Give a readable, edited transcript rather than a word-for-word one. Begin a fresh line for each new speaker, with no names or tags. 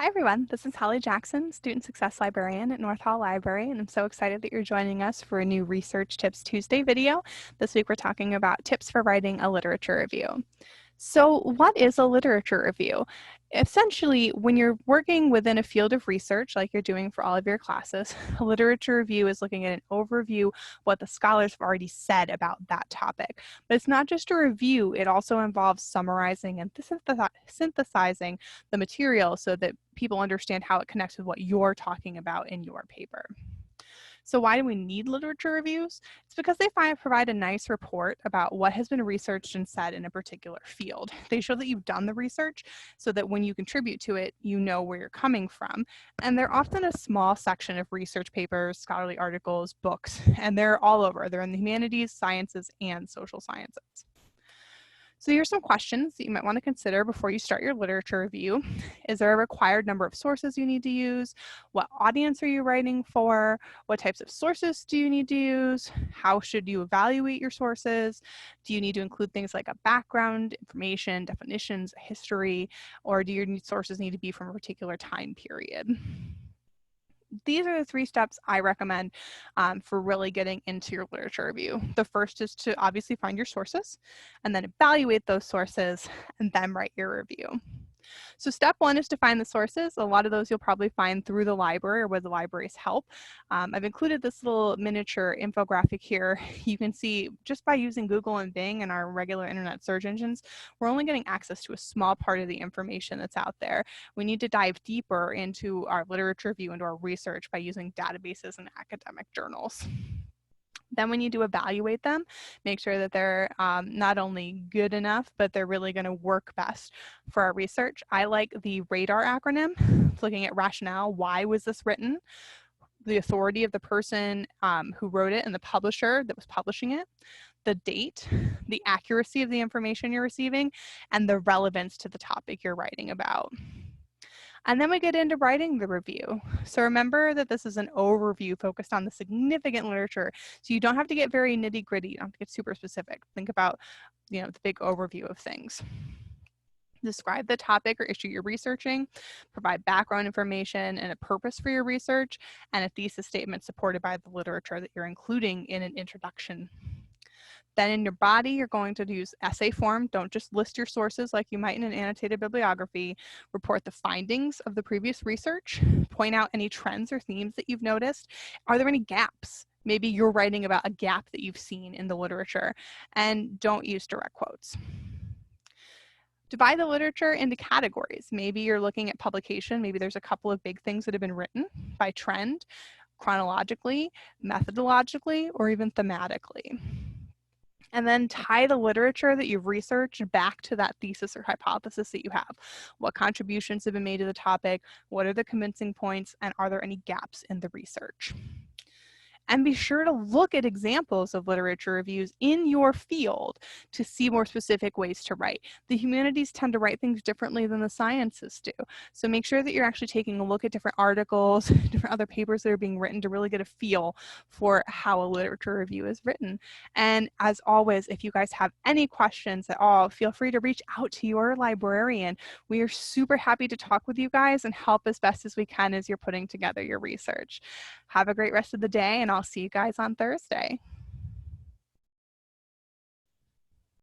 Hi everyone, this is Holly Jackson, Student Success Librarian at North Hall Library, and I'm so excited that you're joining us for a new Research Tips Tuesday video. This week we're talking about tips for writing a literature review. So what is a literature review? Essentially, when you're working within a field of research, like you're doing for all of your classes, a literature review is looking at an overview, what the scholars have already said about that topic. But it's not just a review, it also involves summarizing and synthesizing the material so that people understand how it connects with what you're talking about in your paper. So why do we need literature reviews? It's because they provide a nice report about what has been researched and said in a particular field. They show that you've done the research so that when you contribute to it, you know where you're coming from. And they're often a small section of research papers, scholarly articles, books, and they're all over. They're in the humanities, sciences, and social sciences. So here's some questions that you might want to consider before you start your literature review. Is there a required number of sources you need to use? What audience are you writing for? What types of sources do you need to use? How should you evaluate your sources? Do you need to include things like a background, information, definitions, history, or do your sources need to be from a particular time period? These are the 3 steps I recommend for really getting into your literature review. The first is to obviously find your sources and then evaluate those sources and then write your review. So step 1 is to find the sources. A lot of those you'll probably find through the library or with the library's help. I've included this little miniature infographic here. You can see just by using Google and Bing and our regular internet search engines, we're only getting access to a small part of the information that's out there. We need to dive deeper into our literature review, into our research by using databases and academic journals. Then when you do evaluate them, make sure that they're not only good enough, but they're really going to work best for our research. I like the RADAR acronym. It's looking at rationale. Why was this written? The authority of the person who wrote it and the publisher that was publishing it, the date, the accuracy of the information you're receiving, and the relevance to the topic you're writing about. And then we get into writing the review. So remember that this is an overview focused on the significant literature. So you don't have to get very nitty gritty. You don't have to get super specific. Think about, the big overview of things. Describe the topic or issue you're researching, provide background information and a purpose for your research, and a thesis statement supported by the literature that you're including in an introduction. Then in your body, you're going to use essay form. Don't just list your sources like you might in an annotated bibliography. Report the findings of the previous research. Point out any trends or themes that you've noticed. Are there any gaps? Maybe you're writing about a gap that you've seen in the literature. And don't use direct quotes. Divide the literature into categories. Maybe you're looking at publication. Maybe there's a couple of big things that have been written by trend, chronologically, methodologically, or even thematically. And then tie the literature that you've researched back to that thesis or hypothesis that you have. What contributions have been made to the topic? What are the convincing points? And are there any gaps in the research? And be sure to look at examples of literature reviews in your field to see more specific ways to write. The humanities tend to write things differently than the sciences do. So make sure that you're actually taking a look at different articles, different other papers that are being written to really get a feel for how a literature review is written. And as always, if you guys have any questions at all, feel free to reach out to your librarian. We are super happy to talk with you guys and help as best as we can as you're putting together your research. Have a great rest of the day, and I'll see you guys on Thursday.